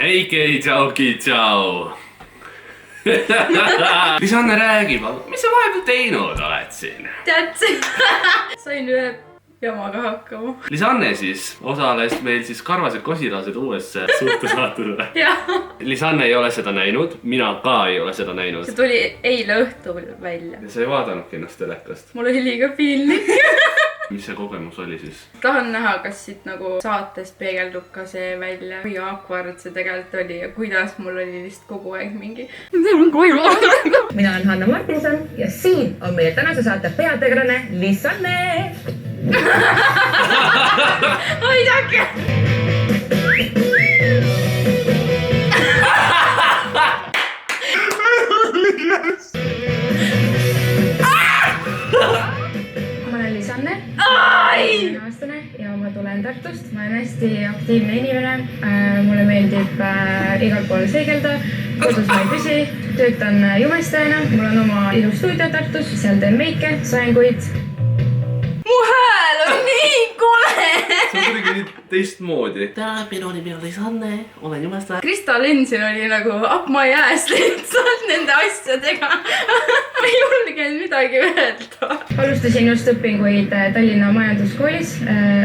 Hei tšau. Lisanne räägib, mis sa vahepeal teinud oled siin? Tead, sain ühe jamaga hakkama. Lisanne siis osales meil siis Karvased kosilased uues suhtesaates. Lisanne ei ole seda näinud, mina ka ei ole seda näinud. See tuli eile õhtul välja. Ja sa ei vaadanudki ennast telekast? Mul oli liiga piinlik. Mis see kogemus oli siis? Tahan näha, kas siit nagu saates peegeldub ka see välja. Kui awkward see tegelikult oli ja kuidas mul oli vist kogu aeg mingi... Mina olen Hanna Martinson ja siin on meie tänase saate peategelane Lisanne. Aidake! Ma olen Lisanne, aastane ja ma tulen Tartust. Ma olen hästi aktiivne inimene. Mulle meeldib igal pool seigelda. Kodus ma ei püsi. Töötan jumestajana. Mul on oma ilus stuudio Tartus. Seal teen meike, saenguid. Mu hääl on nii kole! See on kuidagi nii teistmoodi. Tere, minu nimi on Lisanne, olen jumestaja. Krista Lensin oli nagu up my ass lihtsalt nende asjadega. Ma ei julgenud midagi öelda. Alustasin just õpinguid Tallinna majanduskoolis.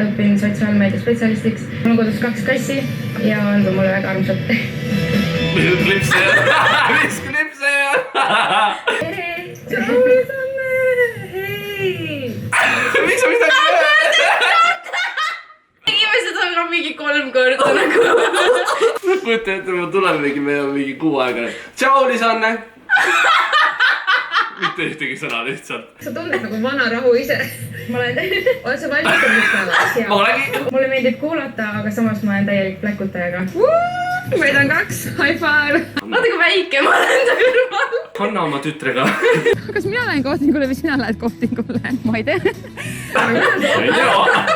Õpin sotsiaalmeedia spetsialistiks. Mul on kodus 2 kassi ja on mulle väga armsad. Mis klipse ja? Tere! Tšau, Lisanne! Hei! Miks sa midagi Tegime seda ka mingi 3 korda nagu. Kujuta ette, ma tulemegi, meil on mingi 6 aega. Tšau, Lisanne! Mitte ühtegi sõna lihtsalt. Sa tunned nagu vana rahu ise. Ma olen oled sa valmis päevaks? Ma olengi. Mulle meeldib kuulata, aga samas ma olen täielik pläkutajaga. Meid on 2, high five! Vaata kui väike ma olen ta kõrval. Hanna oma tütrega. Kas mina lähen kohtingule või sina lähed kohtingule? Ma ei tea. Ei tea.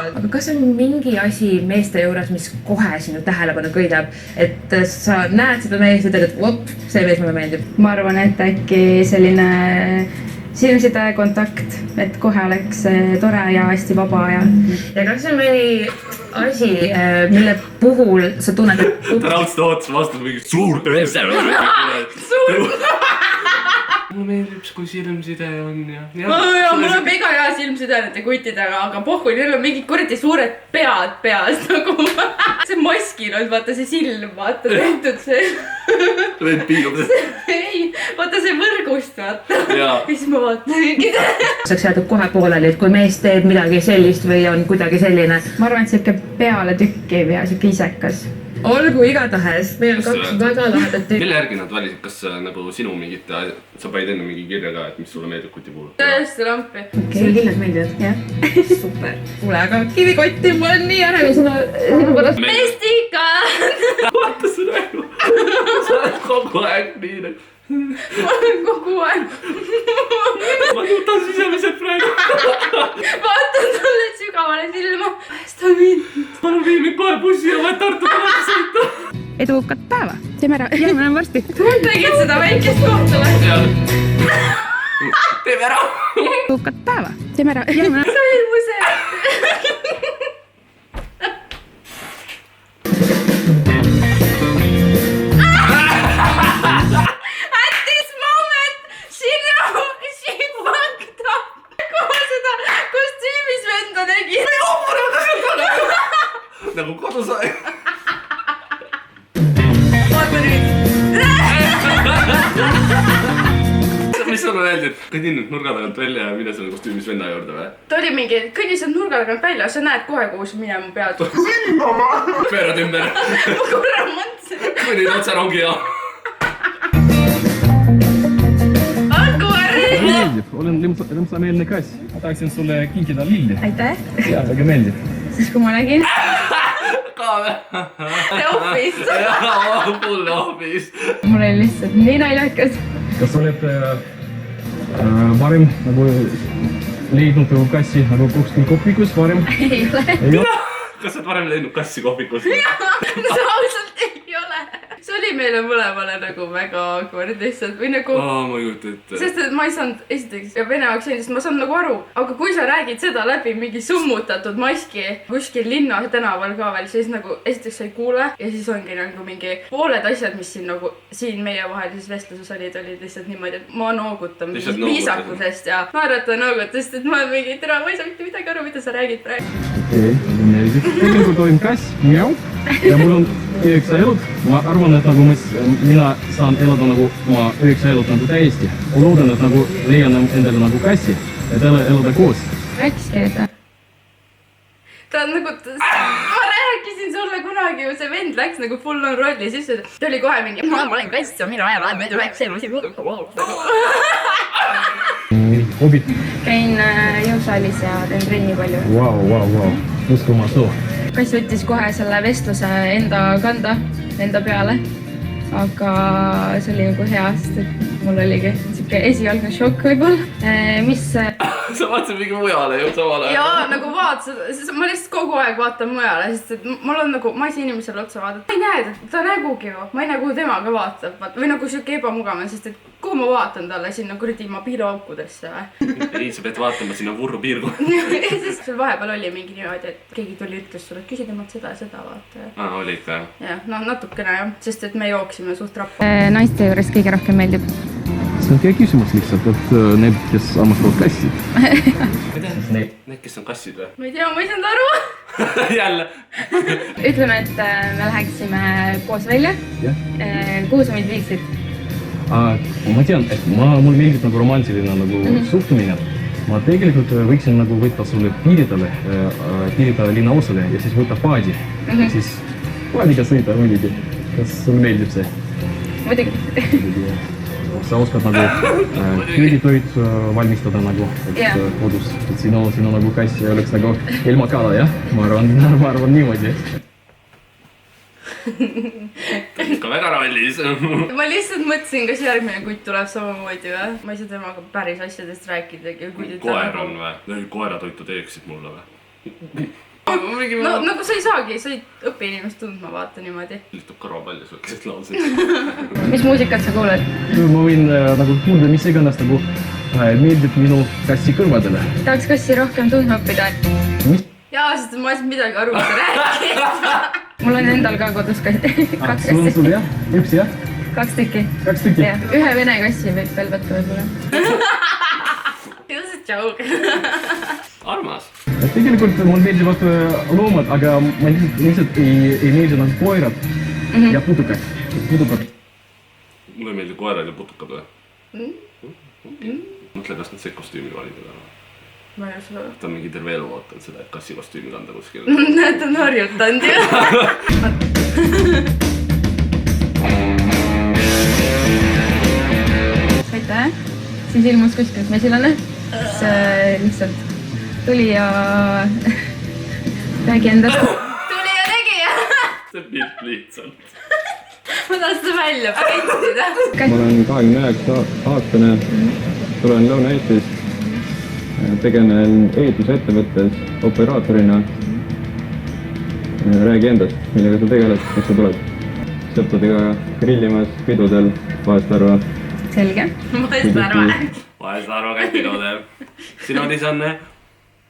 Aga kas on mingi asi meeste juures, mis kohe sinu tähelepanu köidab? Et sa näed seda meest ja teed, et vop, see mees mulle meeldib. Ma arvan, et äkki selline silmside kontakt, et kohe oleks tore ja hästi vaba ja... Ja kas on mõni asi, mille puhul sa tunned, et... Ta raudselt ootas vastu mingi suur tõese. Mulle meeldib, kui silmside on ja... Ja mul on mega hea silmside nende kuttidega, aga pohku, neil on mingid kuradi suured pead peas nagu... See maskil on, vaata see silm, vaata tehtud see... Vend piilub see. Ei, vaata see võrgust, vaata. Ja siis ma vaatan mingid... Saaks jäädud kohe pooleli, et kui mees teeb midagi sellist või on kuidagi selline... Ma arvan, et siuke peale tükkiv ja siuke isekas. Olgu igatahes, meil on 2 väga lahedat tüüpi. Mille järgi nad valisid, kas nagu sinu mingit... Sa panid enne mingi kirja ka, et mis sulle meeldib kuti puhul? Tõesti lampi. Sulle kindlalt meeldivad? Jah. Super. Kuule, aga kivikotti, ma olen nii ärevil sinu pärast. Mestikad! Vaata su nägu. Sa oled kogu aeg nii nagu... Ma olen kogu aeg. Ma tutan sisemiselt praegu. Vaatan talle sügavale silma. Päästa mind. Palun vii mind kohe bussi ja võet Tartu tänava sõita. Edukat päeva. Teeme ära. Jääme enam varsti. Tegid seda väikest kohta või? Teeme ära. Edukat päeva. Teeme ära. Jääme enam. Sa ilmuse ette. At this moment, she fucked up. Kui ma seda kostüümis venda nägin. Nagu kodus aeg. Vaata nüüd. Mis sulle öeldi, et kõnni nüüd nurga tagant välja ja mine selle kostüümis venna juurde või? Ta oli mingi, kõnni sealt nurga tagant välja, sa näed kohe, kuhu sa minema pead. Pöörad ümber. Ma korra mõtlesin. Kõnnid otsa rongi ja... Olgu arri! Meeldib, olen rõmsameelne kass. Ma tahaksin sulle kinkida lilli. Aitäh. Ja, väga meeldib. Siis kui ma nägin. Ka või? The Office. Jaa, full office. Mul oli lihtsalt nii naljakas. Kas oled varem nagu leidnud kassi nagu kuskil kohvikus varem? Ei ole. Ei ole? Kas sa oled varem leidnud kassi kohvikus? See ausalt ei ole. See oli oli meile mõlemale nagu väga awkward lihtsalt või nagu ma ei kujuta ette. sest et ma ei saanud esiteks vene aktsendist, ma saan nagu aru, aga kui sa räägid seda läbi mingi summutatud maski kuskil linna tänaval ka veel, siis nagu esiteks sa ei kuule ja siis ongi nagu mingi pooled asjad, mis siin nagu siin meie vahelises vestluses olid lihtsalt niimoodi, et ma noogutan viisakusest ja naeratan noogutust, et ma mingi tere, ma ei saa mitte midagi aru, mida sa räägid praegu. Tegelikult olen kass, mjau, ja mul on 9 elud. Ma arvan, et nagu mina saan elada nagu oma 9 elud nagu täiesti. Ma loodan, et nagu leian endale nagu kassi, et elada koos. Rääkiskeeda. Ta on nagu, ma rääkisin sulle kunagi ju, see vend läks nagu full on rolli sisse, ta oli kohe mingi, ma olen kass ja minu ajal me rääks elusi. Hobid. Käin jõusaalis ja teen trenni palju. Vau. Uskumatu. Kass võttis kohe selle vestluse enda kanda, enda peale. Aga see oli nagu hea, sest et mul oligi siuke esialgne šokk võib-olla. Mis... Sa vaatasid mingi mujale ju samal ajal. Jaa, nagu vaatasid, ma lihtsalt kogu aeg vaatan mujale, sest et mul on nagu, ma ei saa inimesele otsa vaadata. Ma ei näe ta nägugi ju, ma ei näe, kuhu tema ka vaatab. Või nagu siuke ebamugav, sest et kuhu ma vaatan talle sinna kuradi ilma piiluaukudesse. Ei, sa pead vaatama sinna vurru piirkonda. Ja siis sul vahepeal oli mingi niimoodi, et keegi tuli ütles sulle, et küsi temalt seda ja seda vaata. Oli ikka jah? Jah, no natukene jah, sest et me jooksime suht rappa. Naiste juures kõige rohkem meeldib. See on kõige küsimus lihtsalt, et need, kes armastavad kassi. Need, kes on kassid või? Ma ei tea, ma ei saanud aru. Jälle. Ütleme, et me läheksime koos välja. Kuhu sa meid viiksid? Ma tean, et mul meeldib nagu romantiline nagu suhtumine. Ma tegelikult võiksin nagu võtta sulle piiritada linna osale ja siis võtta paadi. Siis paadiga sõita muidugi. Kas sul meeldib see? Muidugi. Sa oskad nagu köögitoit valmistada nagu kodus. Sinu nagu kass oleks nagu ilma kala, jah? Ma arvan niimoodi. Ta on ikka väga rollis. Ma lihtsalt mõtlesin, kas järgmine kutt tuleb samamoodi või? Ma ei saa temaga päris asjadest rääkidagi. Koer on või? Koeratoitu teeksid mulle või? No nagu sa ei saagi, sa ei õpi inimest tundma, vaata niimoodi. Lihtub karvapalli sul keset lauseid. Mis muusikat sa kuuled? Ma võin nagu kuulda, mis iganes nagu meeldib minu kassi kõrvadele. Tahaks kassi rohkem tundma õppida. Jaa, sest ma ei saa midagi aru, mida rääkida. Mul on endal ka kodus 2 kassi. Sul jah? Üks jah? 2 tükki. 2 tükki? Ühe vene kassi võib veel võtta võib-olla. It was a joke. Armas. Tegelikult mul meeldivad loomad, aga ma lihtsalt ei meeldi nagu koerad ja putukad. Mulle ei meeldi koerad ja putukad või? Mõtle, kas nad see kostüümi valida täna. Ma ei usu. Ta on mingi terve elu ootanud seda, et kassi kostüümi kanda kuskil. Näed, on harjutanud ju. Aitäh. Siis ilmus kuskilt mesilane. Siis lihtsalt tuli ja räägi endast. Tuli ja tegi ja. See pilt lihtsalt. Ma tahan seda välja päitsida. Ma olen 29-aastane, tulen Lõuna-Eestist, tegelen ehitusettevõttes operaatorina. Räägi endast, millega sa tegeled, kus sa tuled. Sõpradega grillimas, pidudel, vahest arva. Selge. Vahest arva käib pidudel. Sina Lisanne?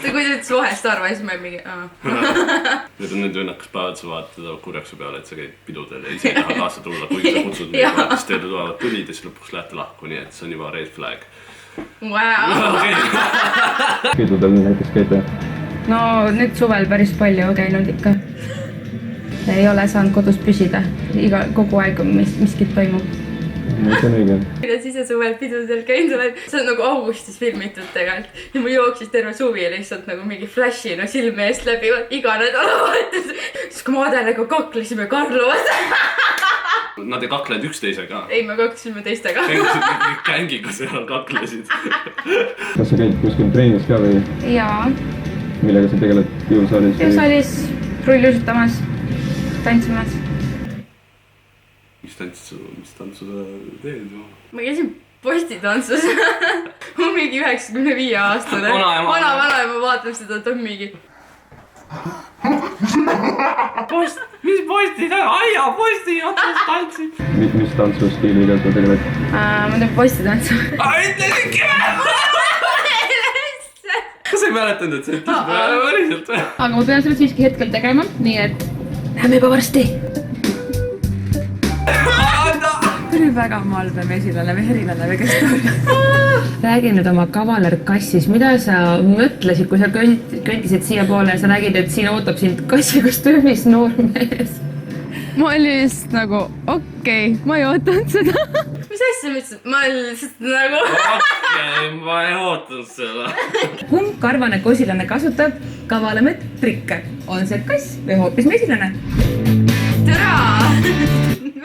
Kui ta ütles vahest arva, siis ma mingi... Need on need õnnakas päevad, sa vaatad kurjaksu peale, et sa käid pidudel ja ise ei taha kaasa tulla, kuigi sa kutsud mingi vaatast teile tulevad tulid ja siis lõpuks lähete lahku, nii et see on juba red flag. Wow. Pidudel näiteks käite? No nüüd suvel päris palju käinud ikka. Ei ole saanud kodus püsida. Kogu aeg miskit toimub. See on õige. Kuidas ise suvel pidudel käinud oled? See on nagu augustis filmitud tegelikult. Ja ma jooksis terve suvi lihtsalt nagu mingi flashina silme eest läbi iga nädalavahetus. Siis kui Madelega kaklesime Karlovas. Nad ei kaklenud üksteisega? Ei, me kaklesime teistega. Gängiga seal kaklesid. Kas sa käid kuskil treenis ka või? Jaa. Millega sa tegeled jõusaalis? Jõusaalis, rullusutamas, tantsimas. Mis tantsu sa teed? Ma käisin postitantsus. Ma on mingi 95-aastane. Vana vanaema vaatab seda, et on mingi... mis posti, aiaposti otsas tantsid. Mis tantsustiiliga sa tegeled? ma teen postitantsu. Ütlesidki kas sa ei mäletanud, et sa ütlesid päriselt või? aga ma pean seda siiski hetkel tegema, nii et näeme juba varsti. oli väga malbe mesilane või herilane või kes ta oli. Räägi nüüd oma kavalerkassis, mida sa mõtlesid, kui sa kõndisid siia poole ja sa nägid, et siin ootab sind kassikostüümis noor mees? ma olin just nagu okei, ma ei ootanud seda. mis asja mõtlesid? Ma lihtsalt nagu... Okei, ma ei ootanud seda. Kumb karvane kosilane kasutab kavalamaid trikke? On see kass või hoopis mesilane? Türa!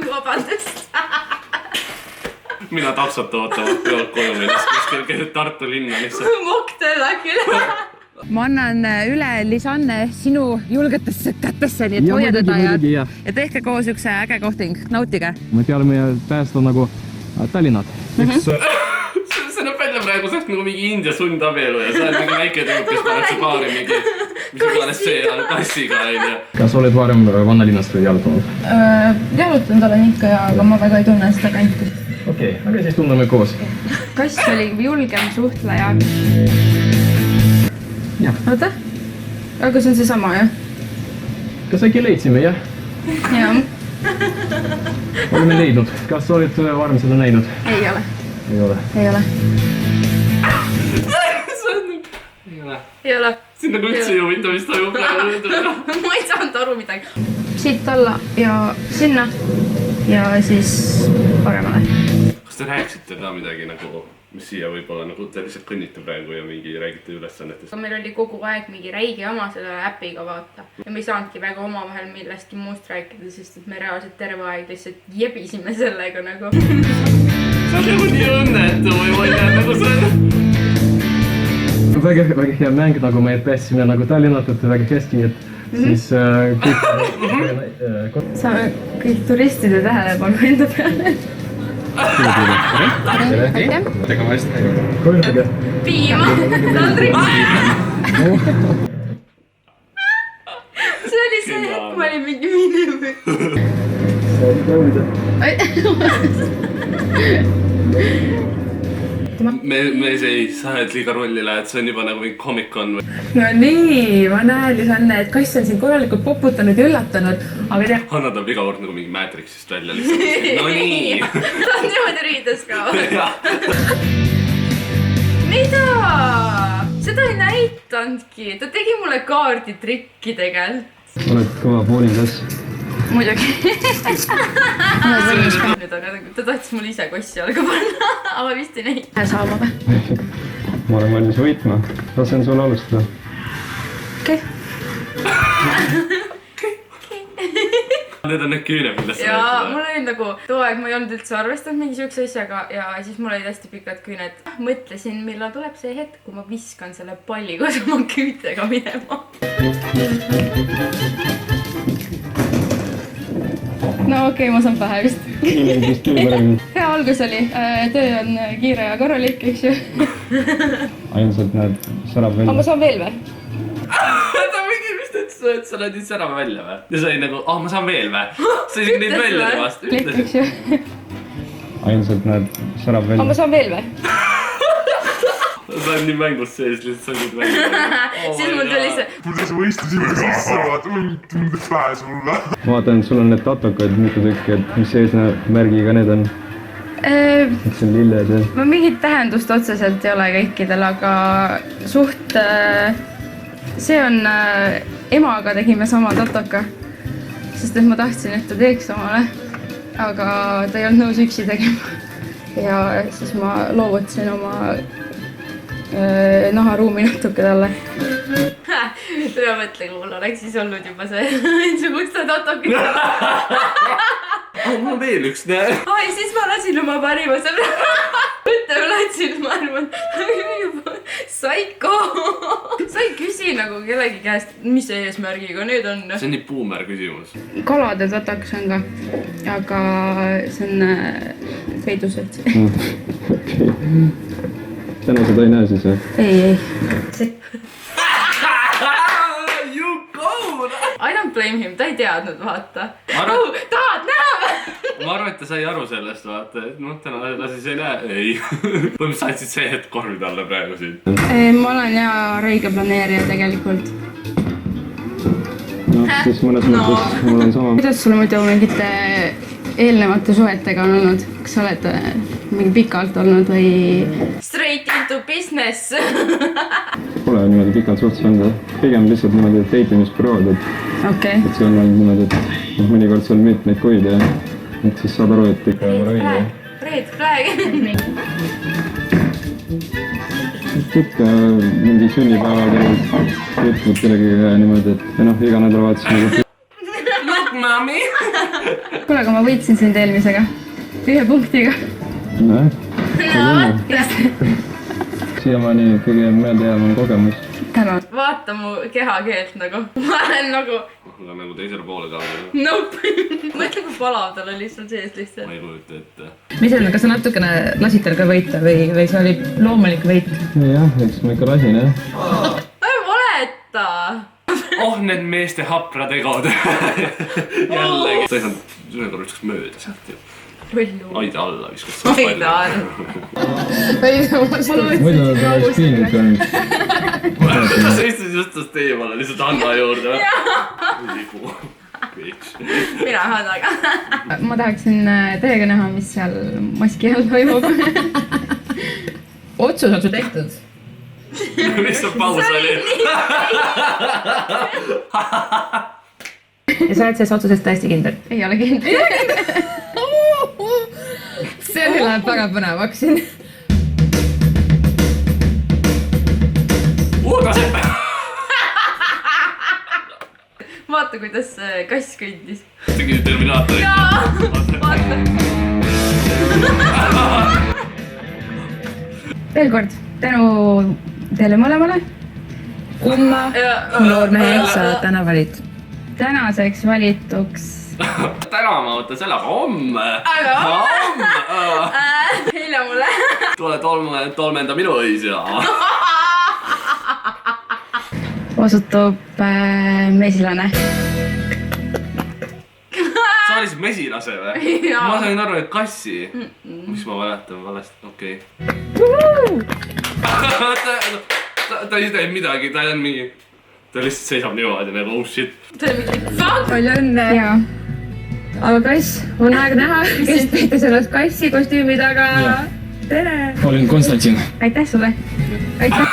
Vabandust. Mina taksot ootavad pealt koju minnes kuskil keset Tartu linna lihtsalt. Mocktail äkki. ma annan üle Lisanne sinu julgetesse kätesse, nii et hoia teda ja tehke koos üks äge kohting, nautige. me peame päästa nagu Tallinnat. See näeb välja praegu sealt nagu mingi India sundabielu ja sa oled mingi väike tüüp, kes paneb see paari mingi, mis iganes see kassiga onju. kas oled varem Vannalinnast jalutanud? Jalutanud olen ikka ja, aga ma väga ei tunne seda kanti. okei, aga siis tunneme koos. Kass oli julgem suhtleja. Oota, aga see on seesama jah? kas äkki leidsime, jah? Jah. oleme leidnud. kas oled varem seda näinud? Ei ole. ei ole. Ei ole. Ei ole. siin nagu üldse ei huvita, mis toimub praegu. ma ei saanud aru midagi. Siit alla ja sinna ja siis paremale. kas te rääkisite ka midagi nagu, mis siia võib-olla nagu te lihtsalt kõnnite praegu ja mingi räägite ülesannetest? meil oli kogu aeg mingi räige jama selle äpiga vaata ja me ei saanudki väga omavahel millestki muust rääkida, sest et me reaalselt terve aeg lihtsalt jebisime sellega nagu. sa oled nagu nii õnnetu või ma ei tea nagu see. väga hea mäng, nagu me päästsime nagu Tallinnat, et väga hästi, et siis saame kõik turistide tähelepanu enda peale. tegema hästi. piima, taldrik. see oli see hetk, ma olin mingi minema. me ei saa, et liiga rolli lähed, see on juba nagu mingi Comic-Con või? No nii, ma näen, Lisanne, et kass on sind korralikult poputanud ja üllatanud, aga tea... Hanna tuleb iga kord nagu mingi Matrixist välja lihtsalt. No nii! ta on niimoodi riides ka. mida? seda ei näitanudki, ta tegi mulle kaarditrikki tegelikult. oled kõva bowling-kass. muidugi. nüüd aga ta tahtis mulle ise kossi jalga panna, aga vist ei näita. saama või? ma olen valmis võitma. lasen sulle alustada. okei. Need on need küüned, millest sa ja mul oli nagu too aeg, ma ei olnud üldse arvestanud mingi siukse asjaga ja siis mul olid hästi pikad küüned. mõtlesin, millal tuleb see hetk, kui ma viskan selle palli koos oma küütega minema. no okei, ma saan pähe vist. hea algus oli, töö on kiire ja korralik, eks ju. ainsalt näed särab välja. aga ma saan veel või? ta mingi vist ütles, et sa näed nüüd särava välja või? ja sa olid nagu, ma saan veel või? sa isegi neid välja temast. klikk, eks ju. ainsalt näed särab välja. aga ma saan veel või? sa oled nii mängus sees, lihtsalt sa olid välja. siis mul tuli see. kuidas võistlusime sisse, tundub vähe sulle. ma vaatan, et sul on need tatokad mitu tükki, et mis eesmärgiga need on? Miks on lilled ja... ma mingit tähendust otseselt ei ole kõikidel, aga suht... see on... emaga tegime sama tatoka. Sest et ma tahtsin, et ta teeks omale. Aga ta ei olnud nõus üksi tegema. Ja siis ma loovutasin oma naharuumi natuke talle. Üle mõtle, kui mul oleks siis olnud juba see suguste tatokid. mul on veel üks, näe. ai, siis ma lasin oma parima sõbra. mõtlema lasin, ma arvan. Saiko. sa ei küsi nagu kellegi käest, mis eesmärgiga need on. see on nii boomer küsimus. Kalade tatoks on ka. Aga see on peidused. okei. täna seda ei näe siis või? ei. You go! I don't blame him, ta ei teadnud, vaata. Tahad näha? Ma arvan, et ta sai aru sellest, vaata, et täna siis ei näe. Ei. Põhimõtteliselt saatsid see hetk korvid alla praegu siin. Ma olen hea räige planeerija tegelikult. Siis mõnes mõttes mul on sama. Kuidas sul muidu mingite eelnevate suhetega on olnud? Kas sa oled mingi pikalt olnud või? Straight into business. Pole niimoodi pikalt suhtes olnud. Pigem lihtsalt niimoodi daitimisprood, et see on olnud niimoodi, et mõnikord seal mitmeid kuid ja et siis saad aru, et ikka ole õige. Red flag. Ikka mingi sünnipäevad juhtunud kellegiga niimoodi, et iga nädalavahetus nagu... Look, mami! Kuule, aga ma võitsin sind eelmisega. 1 punktiga. Siiamaani kõige meeldejäävam kogemus. Tänan. Vaata mu kehakeelt nagu. Ma olen nagu... Nagu teisele poole ka. Nope. Mõtle, kui palav tal oli lihtsalt sees lihtsalt. Ma ei kujuta ette. Mis on, kas sa natukene lasid tal ka võita või see oli loomulik võit? Jah, eks ma ikka lasin, jah. Ei valeta! Need meeste hapra tegod. Jällegi. Sa ei saanud ühe korra ükskaks mööda sealt ju. Aida alla viskas. Aida alla. Muidu ta oleks piinlik olnud. Ta seistis justas teie peale lihtsalt Anna juurde. Ligu. Mina hädaga. Ma tahaksin teiega näha, mis seal maski all toimub. Otsus on su tehtud. Mis on paus oli? Ja sa oled selles otsusest täiesti kindel? Ei ole kindel. See läheb väga põnevaks siin. Taseb! Vaata, kuidas kass kõndis. Tegi Terminaatori. Jaa! Vaata. Veel kord, tänu teile mõlemale. Kumma noormehe sa täna valid? Tänaseks valituks. Täna ma võtan selle, aga homme. Heile mulle. Tule tolmenda minu õisja. Osutub mesilane. Sa olid mesilase või? Ma sain aru, et kassi. Mis ma mäletan valesti? Okei. Ta ei tee midagi, ta on mingi... Ta lihtsalt seisab niimoodi nagu, oh shit. Ta on mingi fuck! Palju õnne! Aga kass, on aeg näha, kes peete sellest kassi kostüümi taga. Tere! Olen Konstantin. Aitäh sulle! Aitäh!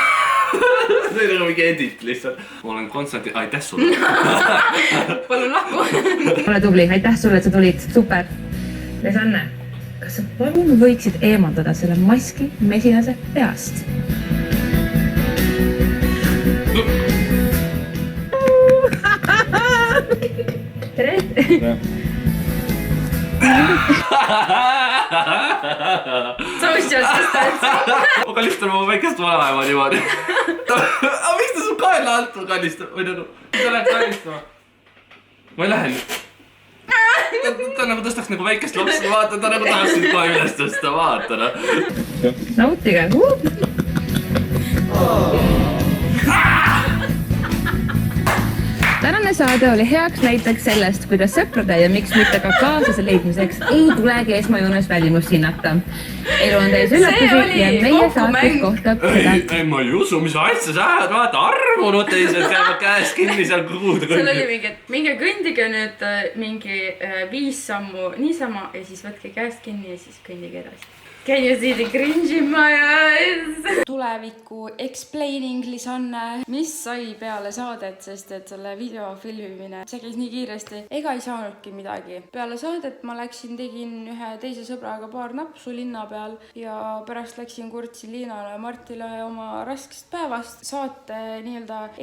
See on nagu mingi edit lihtsalt. Olen Konstantin, aitäh sulle! Palun lahku! Ole tubli, aitäh sulle, et sa tulid. Super! Lisanne, kas sa palun võiksid eemaldada selle maski mesilase peast? Tere! Social distance. Ma kallistan oma väikest vanaema niimoodi. Aga miks ta su kaela alt kallistab? Või nagu, mis sa lähed kallistama? Ma ei lähe nüüd. Ta nagu tõstaks nagu väikest lapsi, vaata, ta nagu tahaks nüüd kohe üles tõsta, vaata. Nautige! Tänane saade oli heaks näiteks sellest, kuidas sõprade ja miks mitte ka kaaslase leidmiseks ei tulegi esmajoones välimust hinnata. Elu on täis üllatusi ja meie saates kohtab seda. Ei, ma ei usu, mis asja sa ajad, vaata, armunud teised käivad käest kinni seal kuhuda kõndi. Seal oli mingi, et minge kõndige nüüd mingi 5 sammu niisama ja siis võtke käest kinni ja siis kõndige edasi. Can you see the cringe in my eyes? Tuleviku explaining Lisanne, mis sai peale saadet, sest et selle video filmimine see käis nii kiiresti. Ega ei saanudki midagi. Peale saadet ma tegin ühe teise sõbraga paar napsu linna peal ja pärast läksin kurtsin Liinale ja Martile oma raskest päevast. Saate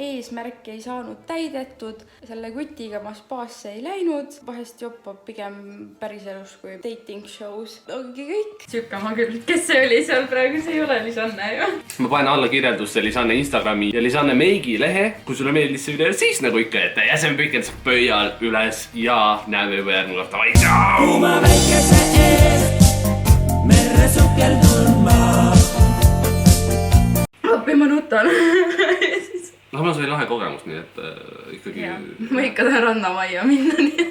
eesmärki ei saanud täidetud. Selle kutiga ma spaasse ei läinud. Vahest joppab pigem päris elus kui dating shows. Ongi kõik. Tsükama küll, kes see oli seal praegu, see ei ole Lisanne ju. Ma panen alla kirjeldusse Lisanne Instagrami ja Lisanne Meigi lehe. Kui sulle meeldis see video, siis nagu ikka, et jäsen pikendus pöial üles ja näeme juba järgmine kohta. Vai, tšau! Kuuma väikese eest, merre sukeldun ma. Appi, ma nutan. Samas oli lahe kogemus, nii et ikkagi... Ma ikka tahan rannamajja minna, nii.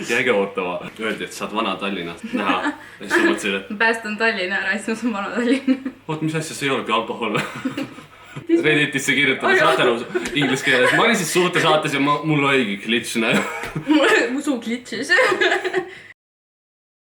Jääge ootama. Öeldi, et saad vana Tallinnast näha. Ja siis ma mõtlesin, et... Päästan Tallinna ära, siis ma saan vana Tallinna. Oot, mis asja, see ei olegi alkohol või? Redditisse kirjutada saate nõus inglis keeles. Ma olin siis suhtesaates ja mul oligi glitch näe. Mu suu glitchis.